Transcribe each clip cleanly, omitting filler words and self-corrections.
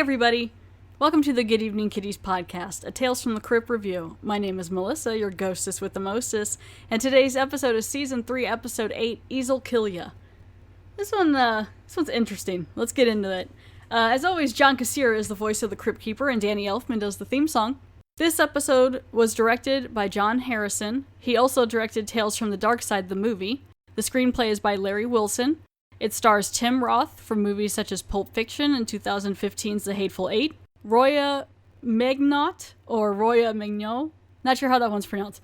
everybody! Welcome to the Good Evening Kitties podcast, a Tales from the Crypt review. My name is Melissa, your ghostess with the mostest, and today's episode is Season 3, Episode 8, Easel Kill Ya. This one's interesting. Let's get into it. As always, John Kassir is the voice of the Crypt Keeper, and Danny Elfman does the theme song. This episode was directed by John Harrison. He also directed Tales from the Dark Side, the movie. The screenplay is by Larry Wilson. It stars Tim Roth from movies such as Pulp Fiction and 2015's The Hateful Eight, Roya Magnot, or Roya Magnot, not sure how that one's pronounced,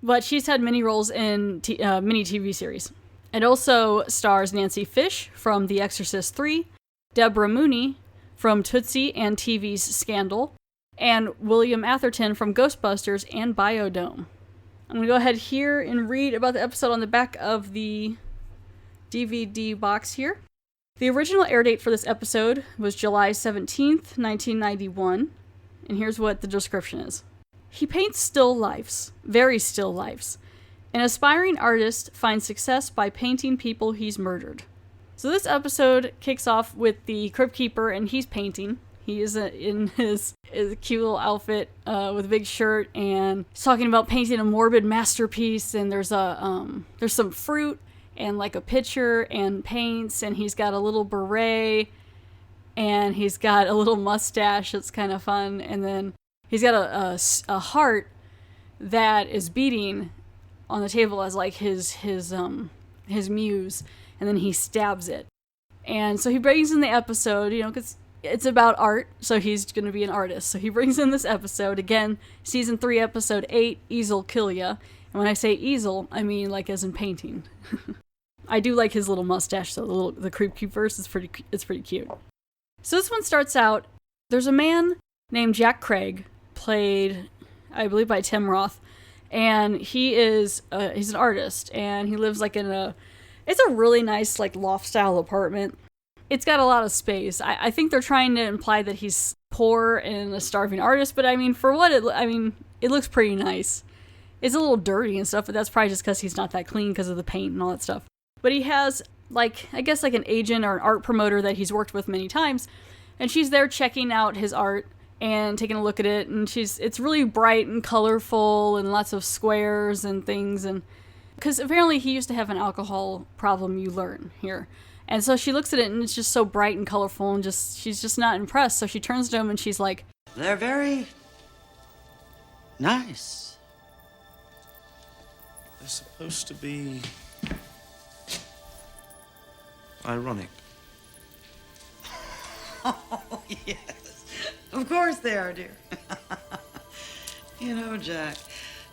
but she's had many roles in mini TV series. It also stars Nancy Fish from The Exorcist 3, Deborah Mooney from Tootsie and TV's Scandal, and William Atherton from Ghostbusters and Biodome. I'm going to go ahead here and read about the episode on the back of the DVD box here. The original air date for this episode was July 17th, 1991, and here's what the description is. He paints still lifes, very still lifes. An aspiring artist finds success by painting people he's murdered. So this episode kicks off with the Crypt Keeper, and he's painting. He is in his cute little outfit with a big shirt, and he's talking about painting a morbid masterpiece, and there's some fruit, and like a pitcher and paints, and he's got a little beret, and he's got a little mustache that's kind of fun, and then he's got a heart that is beating on the table as like his muse, and then he stabs it. And so he brings in the episode, because it's about art, so he's going to be an artist. So he brings in this episode, again, Season 3, Episode 8, Easel Kill Ya. And when I say easel, I mean like as in painting. I do like his little mustache, so the Crypt Keepers is pretty cute. So this one starts out, there's a man named Jack Craig, played, I believe, by Tim Roth, and he's an artist, and he lives like it's a really nice like loft-style apartment. It's got a lot of space. I think they're trying to imply that he's poor and a starving artist, but I mean, it looks pretty nice. It's a little dirty and stuff, but that's probably just because he's not that clean because of the paint and all that stuff. But he has, I guess an agent or an art promoter that he's worked with many times, and she's there checking out his art and taking a look at it, and it's really bright and colorful and lots of squares and things, and because apparently he used to have an alcohol problem, you learn here. And so she looks at it, and it's just so bright and colorful, and she's just not impressed, so she turns to him, and she's like, "They're very nice. They're supposed to be ironic." Oh, yes. Of course they are, dear. Jack,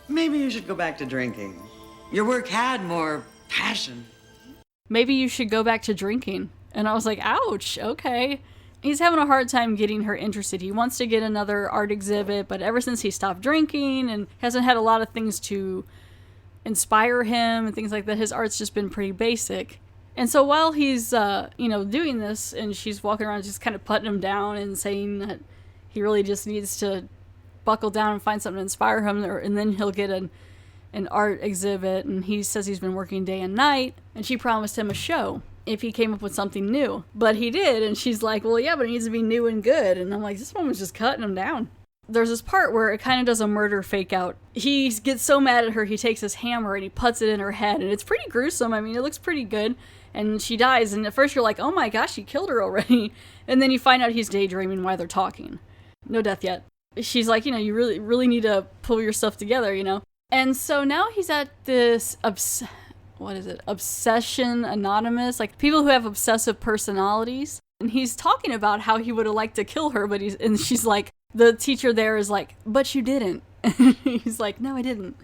maybe you should go back to drinking. Your work had more passion. "Maybe you should go back to drinking." And I was like, ouch, okay. He's having a hard time getting her interested. He wants to get another art exhibit, but ever since he stopped drinking and hasn't had a lot of things to inspire him and things like that, his art's just been pretty basic. And so while he's, doing this, and she's walking around just kind of putting him down and saying that he really just needs to buckle down and find something to inspire him, and then he'll get an art exhibit, and he says he's been working day and night, and she promised him a show if he came up with something new. But he did, and she's like, well, yeah, but it needs to be new and good. And I'm like, this woman's just cutting him down. There's this part where it kind of does a murder fake out. He gets so mad at her, he takes his hammer and he puts it in her head, and it's pretty gruesome. I mean, it looks pretty good, and she dies, and at first you're like, oh my gosh, he killed her already. And then you find out he's daydreaming while they're talking. No death yet. She's like, you really, really need to pull your stuff together, And so now he's at this, Obsession Anonymous, like people who have obsessive personalities. And he's talking about how he would have liked to kill her, but she's like, the teacher there is like, but you didn't. And he's like, no, I didn't.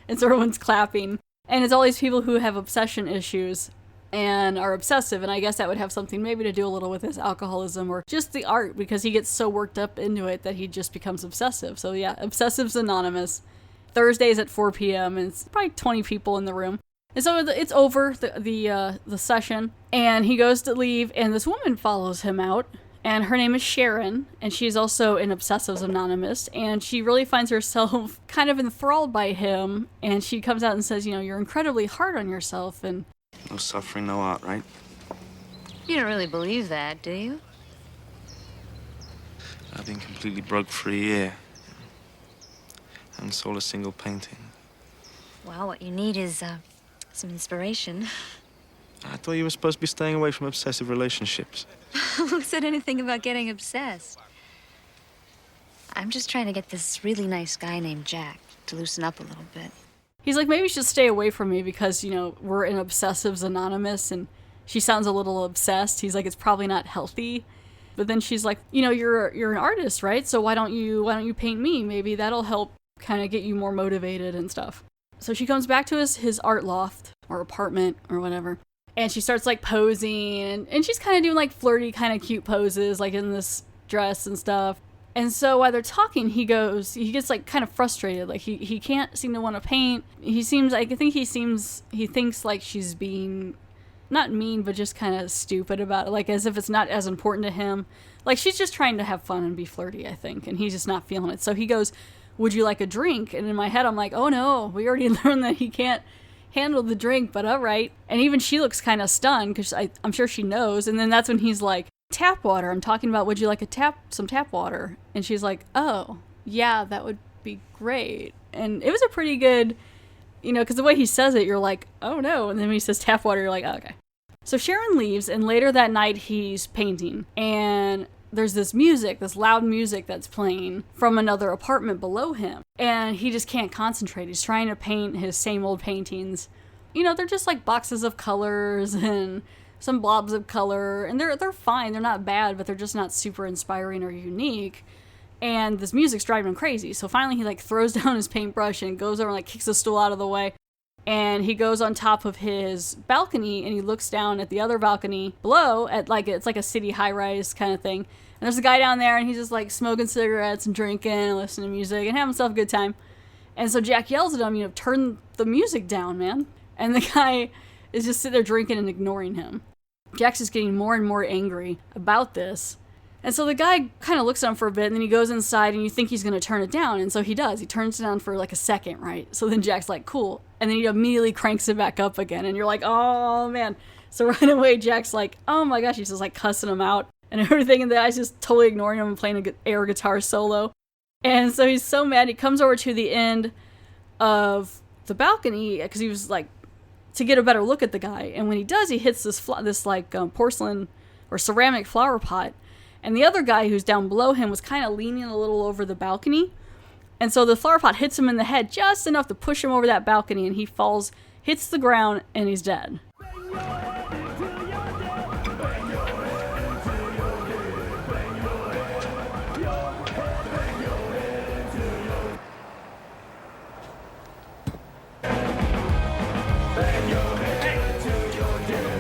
And so everyone's clapping. And it's all these people who have obsession issues and are obsessive. And I guess that would have something maybe to do a little with his alcoholism or just the art, because he gets so worked up into it that he just becomes obsessive. So yeah, Obsessives Anonymous. Thursdays at 4 p.m. and it's probably 20 people in the room. And so it's over, the session, and he goes to leave, and this woman follows him out, and her name is Sharon, and she's also an Obsessives Anonymous, and she really finds herself kind of enthralled by him, and she comes out and says, you're incredibly hard on yourself, and... No suffering, no art, right? You don't really believe that, do you? I've been completely broke for a year. Haven't sold a single painting. Well, what you need is some inspiration. I thought you were supposed to be staying away from obsessive relationships. Who said anything about getting obsessed? I'm just trying to get this really nice guy named Jack to loosen up a little bit. He's like, maybe you should stay away from me because, you know, we're in Obsessives Anonymous and she sounds a little obsessed. He's like, it's probably not healthy. But then she's like, you know, you're an artist, right? So why don't you paint me? Maybe that'll help kind of get you more motivated and stuff. So she comes back to his art loft or apartment or whatever. And she starts like posing and she's kind of doing like flirty kind of cute poses like in this dress and stuff. And so while they're talking, he gets like kind of frustrated. Like he can't seem to want to paint. He thinks like she's being not mean, but just kind of stupid about it. Like as if it's not as important to him. Like she's just trying to have fun and be flirty, I think. And he's just not feeling it. So he goes, would you like a drink? And in my head, I'm like, oh no, we already learned that he can't handle the drink, but all right. And even she looks kind of stunned because I'm sure she knows. And then that's when he's like, tap water. I'm talking about, would you like some tap water? And she's like, oh, yeah, that would be great. And it was a pretty good, you know, because the way he says it, you're like, oh no. And then when he says tap water, you're like, oh, okay. So Sharon leaves, and later that night he's painting. And there's this loud music that's playing from another apartment below him. And he just can't concentrate. He's trying to paint his same old paintings. You know, they're just like boxes of colors and some blobs of color, and they're fine. They're not bad, but they're just not super inspiring or unique. And this music's driving him crazy. So finally he like throws down his paintbrush and goes over and like kicks the stool out of the way. And he goes on top of his balcony and he looks down at the other balcony below at like, it's like a city high-rise kind of thing. And there's a guy down there and he's just like smoking cigarettes and drinking and listening to music and having himself a good time. And so Jack yells at him, you know, turn the music down, man. And the guy is just sitting there drinking and ignoring him. Jack's just getting more and more angry about this. And so the guy kind of looks at him for a bit, and then he goes inside, and you think he's going to turn it down. And so he does. He turns it down for like a second, right? So then Jack's like, cool. And then he immediately cranks it back up again. And you're like, oh, man. So right away, Jack's like, oh my gosh. He's just like cussing him out and everything. And the guy's just totally ignoring him and playing an air guitar solo. And so he's so mad. He comes over to the end of the balcony because he was like, to get a better look at the guy. And when he does, he hits this porcelain or ceramic flower pot. And the other guy who's down below him was kind of leaning a little over the balcony. And so the flower pot hits him in the head just enough to push him over that balcony, and he falls, hits the ground, and he's dead.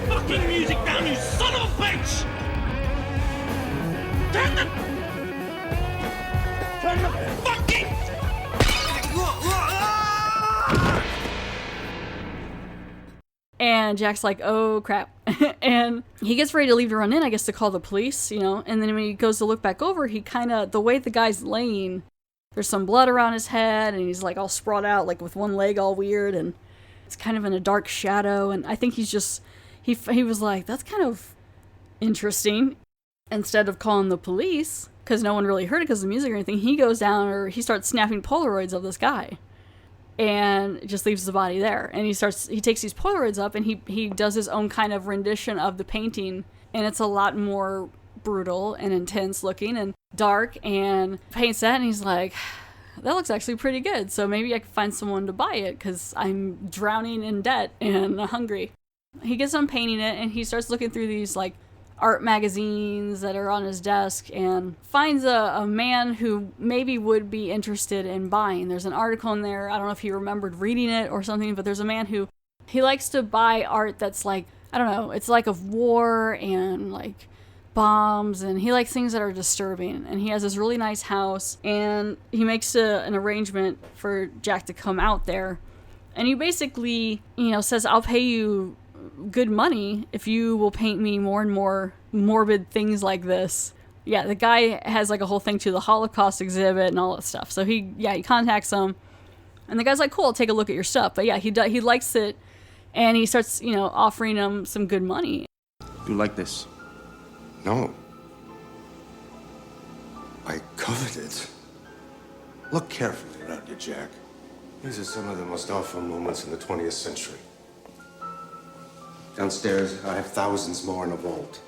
Fucking music down, you son of a bitch! Turn the fucking... And Jack's like, oh crap. And he gets ready to leave to run in, I guess, to call the police, you know. And then when he goes to look back over, he kind of, the way the guy's laying, there's some blood around his head, and he's like all sprawled out, like with one leg all weird, and it's kind of in a dark shadow. And I think he's just, he was like, that's kind of interesting. Instead of calling the police, because no one really heard it because of the music or anything, he goes down, or he starts snapping Polaroids of this guy. And just leaves the body there. And he takes these Polaroids up, and he does his own kind of rendition of the painting, and it's a lot more brutal and intense looking and dark, and paints that, and he's like, that looks actually pretty good, so maybe I can find someone to buy it, because I'm drowning in debt and hungry. He gets on painting it, and he starts looking through these like art magazines that are on his desk and finds a man who maybe would be interested in buying. There's an article in there. I don't know if he remembered reading it or something, but there's a man who, he likes to buy art that's like, I don't know, it's like of war and like bombs, and he likes things that are disturbing. And he has this really nice house, and he makes an arrangement for Jack to come out there. And he basically, you know, says, I'll pay you good money if you will paint me more and more morbid things like this. Yeah, the guy has like a whole thing to the Holocaust exhibit and all that stuff. So he contacts him, and the guy's like, cool, I'll take a look at your stuff. But yeah, he likes it, and he starts, you know, offering him some good money. You like this? No. I covet it. Look carefully around you, Jack. These are some of the most awful moments in the 20th century. Downstairs, I have thousands more in a vault.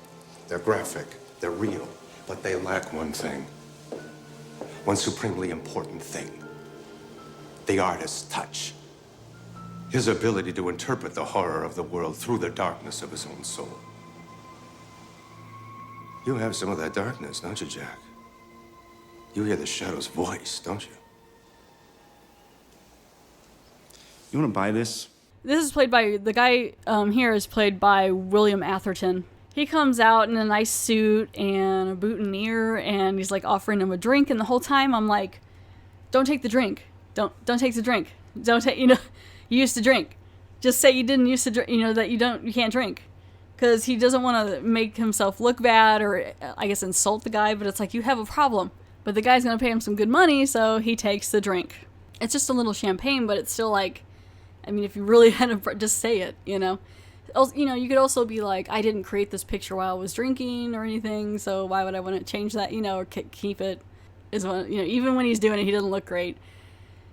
They're graphic, they're real, but they lack one thing. One supremely important thing. The artist's touch. His ability to interpret the horror of the world through the darkness of his own soul. You have some of that darkness, don't you, Jack? You hear the shadow's voice, don't you? You want to buy this? This is played by, the guy here is played by William Atherton. He comes out in a nice suit and a boutonniere, and he's like offering him a drink, and the whole time I'm like, don't take the drink. Don't take the drink. Don't take, you used to drink. Just say you didn't used to drink, that you can't drink. Because he doesn't want to make himself look bad or, I guess, insult the guy, but it's like, you have a problem. But the guy's going to pay him some good money, so he takes the drink. It's just a little champagne, but it's still like, I mean, if you really had to just say it, Also, you could also be like, I didn't create this picture while I was drinking or anything, so why would I want to change that, or keep it, even when he's doing it, he doesn't look great.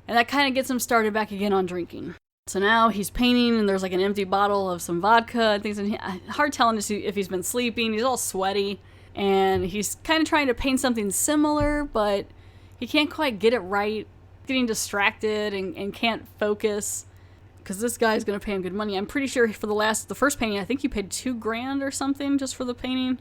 And that kind of gets him started back again on drinking. So now he's painting, and there's like an empty bottle of some vodka and things. And hard telling to see if he's been sleeping. He's all sweaty, and he's kind of trying to paint something similar, but he can't quite get it right. Getting distracted and can't focus because this guy's going to pay him good money. I'm pretty sure for the first painting, I think he paid $2,000 or something just for the painting.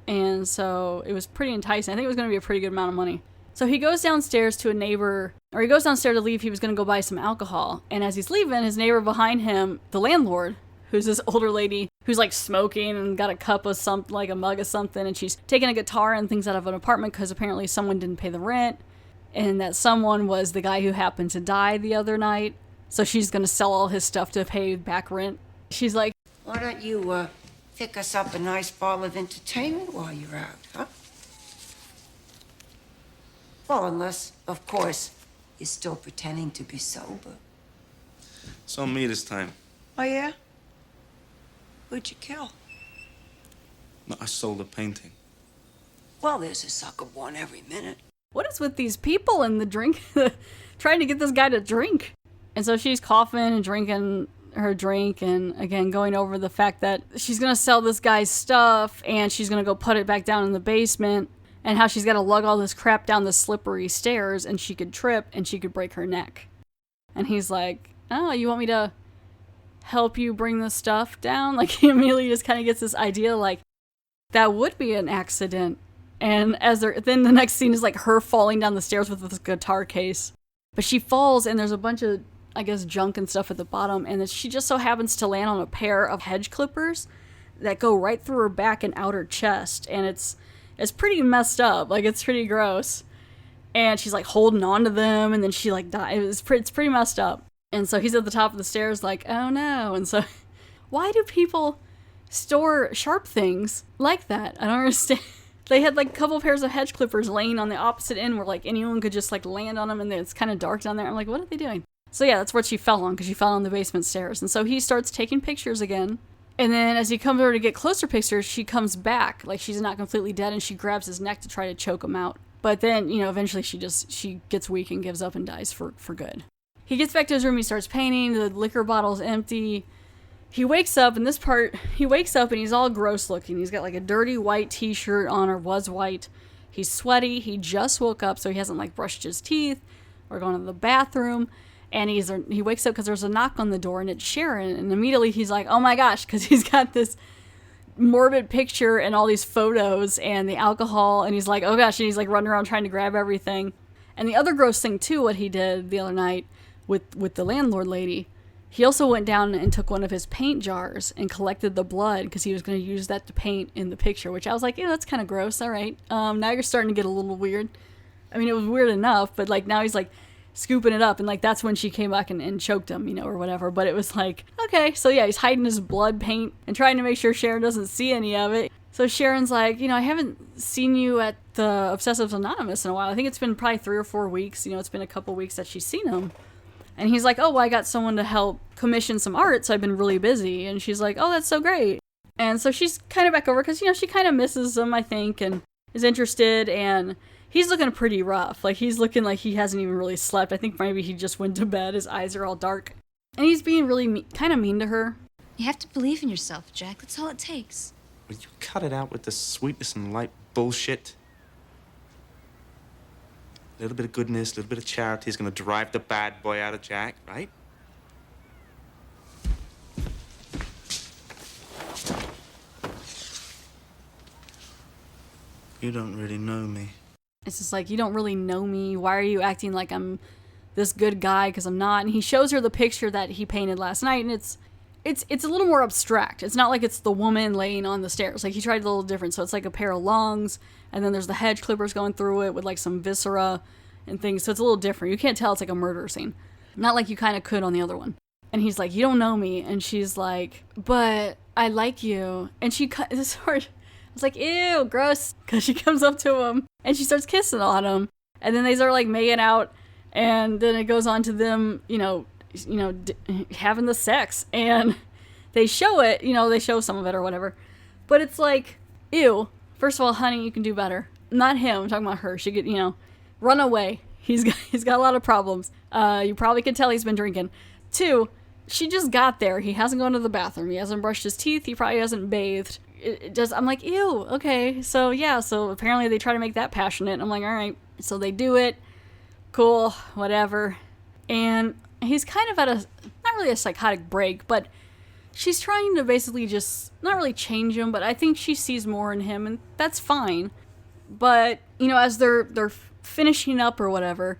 And so it was pretty enticing. I think it was going to be a pretty good amount of money. So he goes downstairs to a neighbor, or he goes downstairs to leave. He was going to go buy some alcohol. And as he's leaving, his neighbor behind him, the landlord, who's this older lady who's like smoking and got a cup of something, like a mug of something. And she's taking a guitar and things out of an apartment because apparently someone didn't pay the rent. And that someone was the guy who happened to die the other night. So she's going to sell all his stuff to pay back rent. She's like, why don't you pick us up a nice bottle of entertainment while you're out, huh? Well, unless, of course, you're still pretending to be sober. It's on me this time. Oh, yeah? Who'd you kill? No, I sold a painting. Well, there's a sucker born every minute. what is with these people and the drink, trying to get this guy to drink? And so she's coughing and drinking her drink, and again going over the fact that she's gonna sell this guy's stuff and she's gonna go put it back down in the basement, and how she's gotta lug all this crap down the slippery stairs and she could trip and she could break her neck. And he's like, oh, you want me to help you bring this stuff down? Like, he immediately just kind of gets this idea like that would be an accident. And then the next scene is like her falling down the stairs with this guitar case, but she falls and there's a bunch of, I guess, junk and stuff at the bottom, and then she just so happens to land on a pair of hedge clippers that go right through her back and out her chest, and it's pretty messed up. Like, it's pretty gross. And she's like holding on to them, and then she like dies. It's pretty messed up. And so he's at the top of the stairs like, oh no. And so why do people store sharp things like that? I don't understand. They had like a couple pairs of hedge clippers laying on the opposite end where like anyone could just like land on them, and it's kind of dark down there. I'm like, what are they doing? So yeah, that's what she fell on, because she fell on the basement stairs. And so he starts taking pictures again. And then as he comes over to get closer pictures, she comes back. Like, she's not completely dead, and she grabs his neck to try to choke him out. But then, eventually she gets weak and gives up and dies for good. He gets back to his room, he starts painting, the liquor bottle's empty. He wakes up, and he's all gross looking. He's got like a dirty white t-shirt on, or was white. He's sweaty, he just woke up, so he hasn't like brushed his teeth or gone to the bathroom. And he wakes up because there's a knock on the door, and it's Sharon. And immediately he's like, oh my gosh, because he's got this morbid picture and all these photos and the alcohol. And he's like, oh gosh, and he's like running around trying to grab everything. And the other gross thing too, what he did the other night with the landlord lady, he also went down and took one of his paint jars and collected the blood because he was going to use that to paint in the picture, which I was like, yeah, that's kind of gross. All right. Now you're starting to get a little weird. I mean, it was weird enough, but like now he's like scooping it up, and like that's when she came back and choked him, or whatever. But it was like, okay, so yeah, he's hiding his blood paint and trying to make sure Sharon doesn't see any of it. So Sharon's like, I haven't seen you at the Obsessives Anonymous in a while. I think it's been probably 3 or 4 weeks. It's been a couple weeks that she's seen him. And he's like, oh, well, I got someone to help commission some art, so I've been really busy. And she's like, oh, that's so great. And so she's kind of back over because, she kind of misses him, I think, and is interested. And he's looking pretty rough. Like, he's looking like he hasn't even really slept. I think maybe he just went to bed. His eyes are all dark. And he's being really kind of mean to her. You have to believe in yourself, Jack. That's all it takes. Will you cut it out with the sweetness and light bullshit? A little bit of goodness, a little bit of charity is going to drive the bad boy out of Jack, right? You don't really know me. It's just like, you don't really know me. Why are you acting like I'm this good guy? Because I'm not. And he shows her the picture that he painted last night, and it's a little more abstract. It's not like it's the woman laying on the stairs. Like, he tried a little different. So it's like a pair of lungs, and then there's the hedge clippers going through it with like some viscera and things. So it's a little different. You can't tell it's like a murder scene. Not like you kind of could on the other one. And he's like, you don't know me. And she's like, but I like you. And she cut this hard. I was like, ew, gross. Because she comes up to him and she starts kissing on him. And then they start like making out. And then it goes on to them, having the sex. And they show it, they show some of it or whatever. But it's like, ew. First of all, honey, you can do better. Not him. I'm talking about her. She could, run away. He's got a lot of problems. You probably could tell he's been drinking. 2, she just got there. He hasn't gone to the bathroom. He hasn't brushed his teeth. He probably hasn't bathed. I'm like, ew, okay. So yeah, so apparently they try to make that passionate. I'm like, all right. So they do it. Cool, whatever. And he's kind of at not really a psychotic break, but she's trying to basically just, not really change him, but I think she sees more in him, and that's fine. But, as they're finishing up or whatever,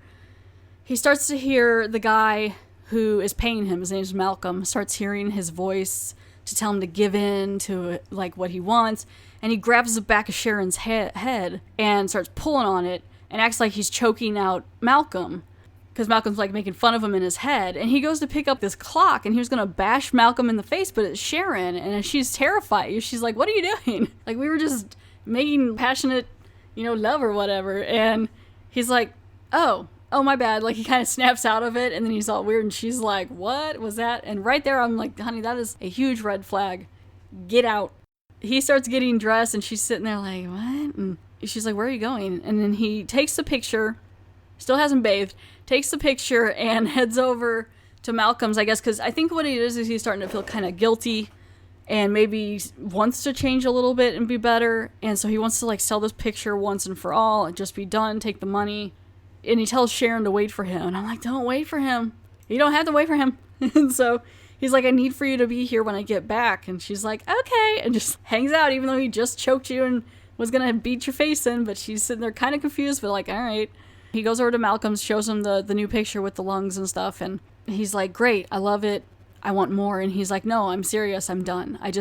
he starts to hear the guy who is paying him, his name's Malcolm, starts hearing his voice to tell him to give in to like what he wants, and he grabs the back of Sharon's head and starts pulling on it and acts like he's choking out Malcolm because Malcolm's like making fun of him in his head, and he goes to pick up this clock and he was gonna bash Malcolm in the face, but it's Sharon and she's terrified. She's like, what are you doing? Like, we were just making passionate love or whatever. And he's like, oh my bad. Like, he kind of snaps out of it, and then he's all weird, and she's like, what was that? And right there I'm like, honey, that is a huge red flag. Get out. He starts getting dressed, and she's sitting there like, what? And she's like, where are you going? And then he takes the picture, still hasn't bathed, takes the picture and heads over to Malcolm's, I guess, because I think what it is he's starting to feel kind of guilty and maybe wants to change a little bit and be better. And so he wants to like sell this picture once and for all and just be done, take the money. And he tells Sharon to wait for him. And I'm like, don't wait for him. You don't have to wait for him. And so he's like, I need for you to be here when I get back. And she's like, okay. And just hangs out, even though he just choked you and was going to beat your face in. But she's sitting there kind of confused, but like, all right. He goes over to Malcolm's, shows him the new picture with the lungs and stuff. And he's like, great, I love it. I want more. And he's like, no, I'm serious. I'm done. I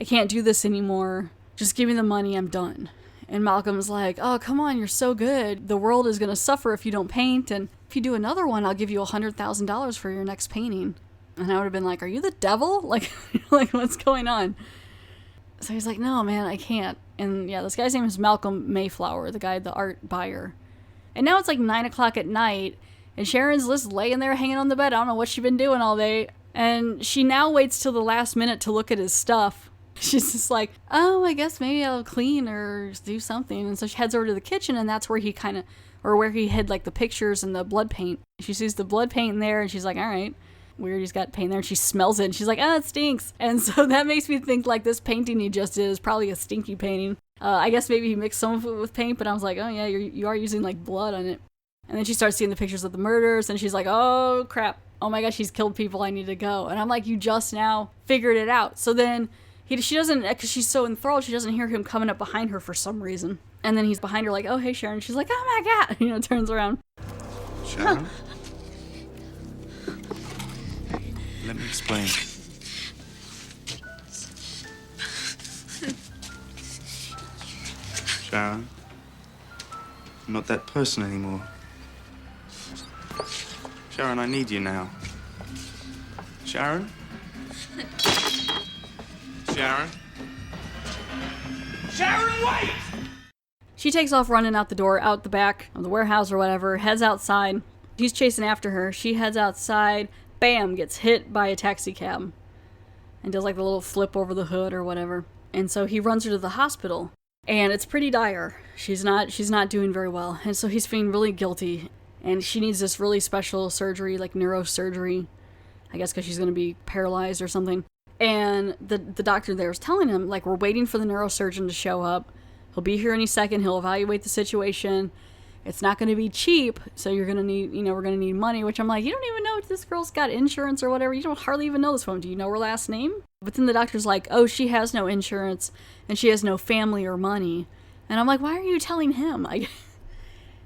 can't do this anymore. Just give me the money. I'm done. And Malcolm's like, oh, come on, you're so good. The world is going to suffer if you don't paint. And if you do another one, I'll give you $100,000 for your next painting. And I would have been like, are you the devil? Like, what's going on? So he's like, no, man, I can't. And yeah, this guy's name is Malcolm Mayflower, the art buyer. And now it's like 9 o'clock at night, and Sharon's just laying there hanging on the bed. I don't know what she's been doing all day. And she now waits till the last minute to look at his stuff. She's just like, oh, I guess maybe I'll clean or do something. And so she heads over to the kitchen, and that's where he where he hid like the pictures and the blood paint. She sees the blood paint in there, and she's like, all right, weird, he's got paint there. And she smells it, and she's like, oh, it stinks. And so that makes me think like this painting he just did is probably a stinky painting. I guess maybe he mixed some of it with paint, but I was like, oh yeah, you are using like blood on it. And then she starts seeing the pictures of the murders, and she's like, oh crap, oh my gosh, she's killed people, I need to go. And I'm like, you just now figured it out. So then she doesn't, because she's so enthralled, she doesn't hear him coming up behind her for some reason. And then he's behind her like, oh hey Sharon. She's like, oh my god, turns around. Sharon? Let me explain. Sharon, I'm not that person anymore. Sharon, I need you now. Sharon? Sharon? Sharon, wait! She takes off running out the door, out the back of the warehouse or whatever, heads outside. He's chasing after her. She heads outside, bam, gets hit by a taxi cab. And does like the little flip over the hood or whatever. And so he runs her to the hospital. And it's pretty dire. She's not doing very well. And so he's feeling really guilty. And she needs this really special surgery, like neurosurgery. I guess because she's going to be paralyzed or something. And the doctor there is telling him, like, we're waiting for the neurosurgeon to show up. He'll be here any second. He'll evaluate the situation. It's not going to be cheap, so you're going to need, we're going to need money, which I'm like, you don't even know if this girl's got insurance or whatever. You don't hardly even know this woman. Do you know her last name? But then the doctor's like, oh, she has no insurance, and she has no family or money. And I'm like, why are you telling him? I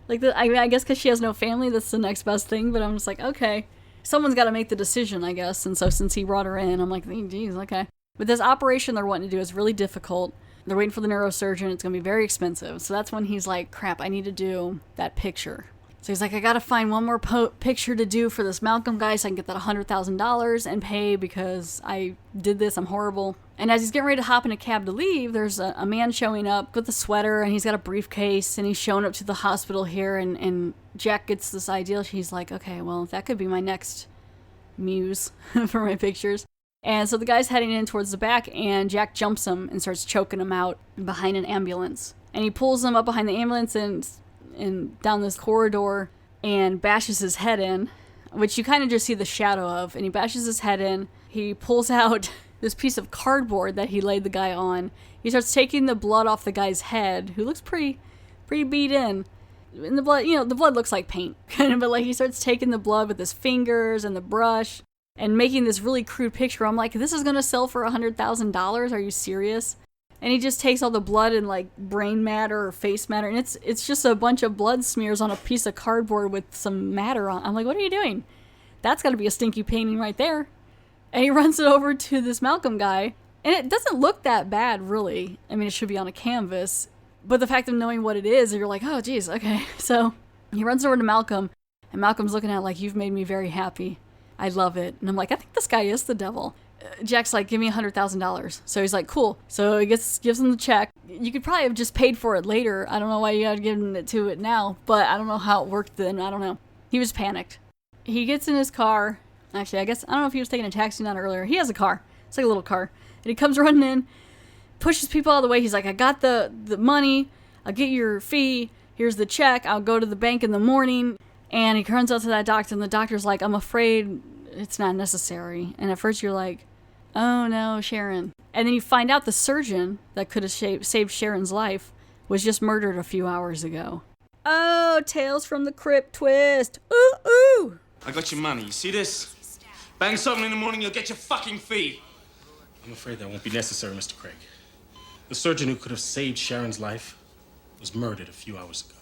guess because she has no family, that's the next best thing, but I'm just like, okay. Someone's got to make the decision, I guess, and so since he brought her in, I'm like, geez, okay. But this operation they're wanting to do is really difficult. They're waiting for the neurosurgeon. It's going to be very expensive. So that's when he's like, crap, I need to do that picture. So he's like, I got to find one more picture to do for this Malcolm guy so I can get that $100,000 and pay because I did this. I'm horrible. And as he's getting ready to hop in a cab to leave, there's a man showing up with a sweater and he's got a briefcase and he's showing up to the hospital here and Jack gets this idea. He's like, okay, well, that could be my next muse for my pictures. And so the guy's heading in towards the back, and Jack jumps him and starts choking him out behind an ambulance. And he pulls him up behind the ambulance and down this corridor and bashes his head in, which you kind of just see the shadow of. And he bashes his head in. He pulls out this piece of cardboard that he laid the guy on. He starts taking the blood off the guy's head, who looks pretty beat in. And the blood, the blood looks like paint, kind of, but like he starts taking the blood with his fingers and the brush. And making this really crude picture. I'm like, this is going to sell for $100,000? Are you serious? And he just takes all the blood and like brain matter or face matter. And it's just a bunch of blood smears on a piece of cardboard with some matter on. I'm like, what are you doing? That's got to be a stinky painting right there. And he runs it over to this Malcolm guy. And it doesn't look that bad, really. I mean, it should be on a canvas. But the fact of knowing what it is, you're like, oh, geez, okay. So he runs over to Malcolm. And Malcolm's looking at it like, you've made me very happy. I love it. And I'm like, I think this guy is the devil. Jack's like, give me $100,000. So he's like, cool. So he gives him the check. You could probably have just paid for it later. I don't know why you had given it to it now, but I don't know how it worked then. I don't know. He was panicked. He gets in his car. Actually, I don't know if he was taking a taxi not earlier. He has a car. It's like a little car. And he comes running in, pushes people out of the way. He's like, I got the money. I'll get your fee. Here's the check. I'll go to the bank in the morning. And he turns out to that doctor, and the doctor's like, I'm afraid it's not necessary. And at first you're like, oh no, Sharon. And then you find out the surgeon that could have saved Sharon's life was just murdered a few hours ago. Oh, Tales from the Crypt twist. Ooh, ooh. I got your money. You see this? Bang something in the morning, you'll get your fucking fee. I'm afraid that won't be necessary, Mr. Craig. The surgeon who could have saved Sharon's life was murdered a few hours ago.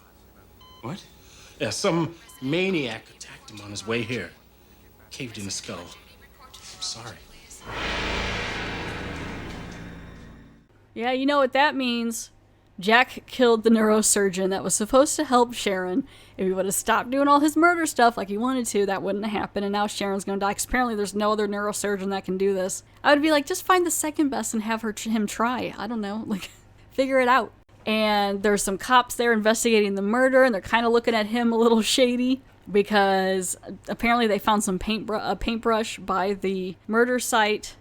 What? Yeah, some maniac attacked him on his way here. Caved in the skull. I'm sorry. Yeah, you know what that means. Jack killed the neurosurgeon that was supposed to help Sharon. If he would have stopped doing all his murder stuff like he wanted to, that wouldn't have happened, and now Sharon's gonna die, because apparently there's no other neurosurgeon that can do this. I would be like, just find the second best and have him try. I don't know, like, figure it out. And there's some cops there investigating the murder, and they're kind of looking at him a little shady, because apparently they found some paintbrush by the murder site.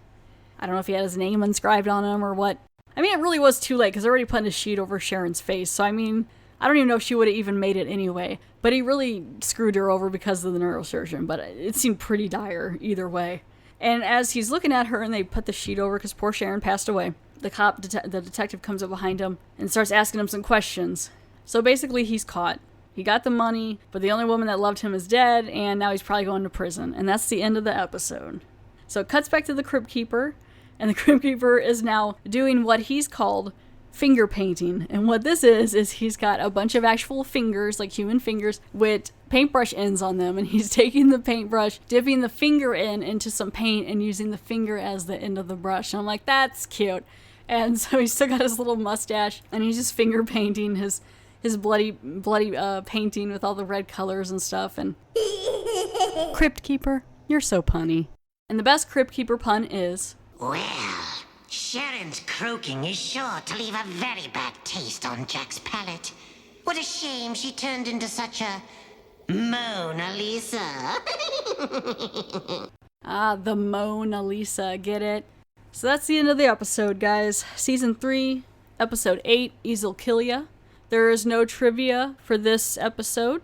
I don't know if he had his name inscribed on him or what. I mean, it really was too late, because they're already putting a sheet over Sharon's face. So, I mean, I don't even know if she would have even made it anyway. But he really screwed her over because of the neurosurgeon. But it seemed pretty dire either way. And as he's looking at her and they put the sheet over because poor Sharon passed away, the detective comes up behind him and starts asking him some questions. So basically, he's caught. He got the money, but the only woman that loved him is dead, and now he's probably going to prison. And that's the end of the episode. So it cuts back to the Crypt Keeper, and the Crypt Keeper is now doing what he's called finger painting. And what this is he's got a bunch of actual fingers, like human fingers, with paintbrush ends on them, and he's taking the paintbrush, dipping the finger into some paint, and using the finger as the end of the brush. And I'm like, that's cute. And so he's still got his little mustache, and he's just finger painting his bloody painting with all the red colors and stuff. And Crypt Keeper, you're so punny. And the best Crypt Keeper pun is, well, Sharon's croaking is sure to leave a very bad taste on Jack's palate. What a shame she turned into such a Mona Lisa. The Mona Lisa, get it? So that's the end of the episode, guys. Season 3, episode 8, Easel Kill Ya. There is no trivia for this episode.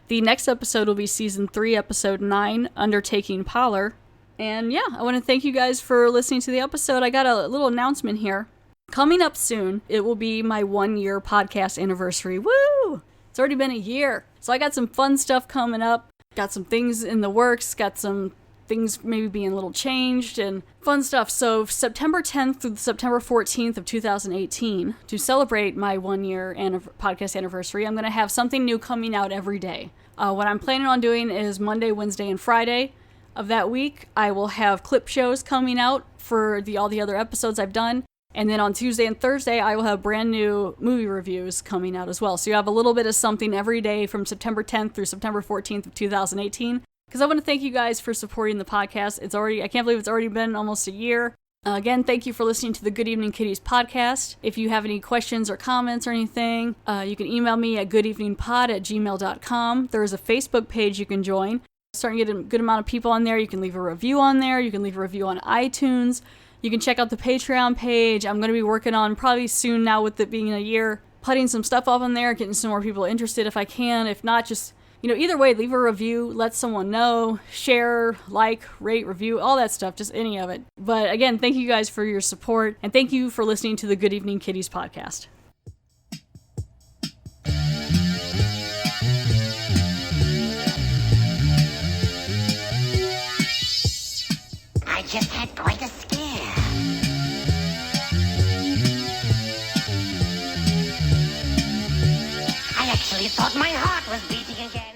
The next episode will be season 3, episode 9, Undertaking Parlor. And yeah, I want to thank you guys for listening to the episode. I got a little announcement here. Coming up soon, it will be my 1-year podcast anniversary. Woo! It's already been a year. So I got some fun stuff coming up. Got some things in the works. Got some things maybe being a little changed and fun stuff. So September 10th through September 14th of 2018, to celebrate my 1-year podcast anniversary, I'm going to have something new coming out every day. What I'm planning on doing is Monday, Wednesday, and Friday of that week, I will have clip shows coming out for all the other episodes I've done. And then on Tuesday and Thursday, I will have brand new movie reviews coming out as well. So you have a little bit of something every day from September 10th through September 14th of 2018. Because I want to thank you guys for supporting the podcast. I can't believe it's already been almost a year. Again, thank you for listening to the Good Evening Kitties podcast. If you have any questions or comments or anything, you can email me at goodeveningpod@gmail.com. There is a Facebook page you can join. Starting to get a good amount of people on there. You can leave a review on there. You can leave a review on iTunes. You can check out the Patreon page. I'm going to be working on, probably soon now with it being a year, putting some stuff up on there, getting some more people interested if I can. If not, just, either way, leave a review, let someone know, share, like, rate, review, all that stuff, just any of it. But again, thank you guys for your support, and thank you for listening to the Good Evening Kitties podcast. I just had quite a scare. I actually thought my heart was beating again.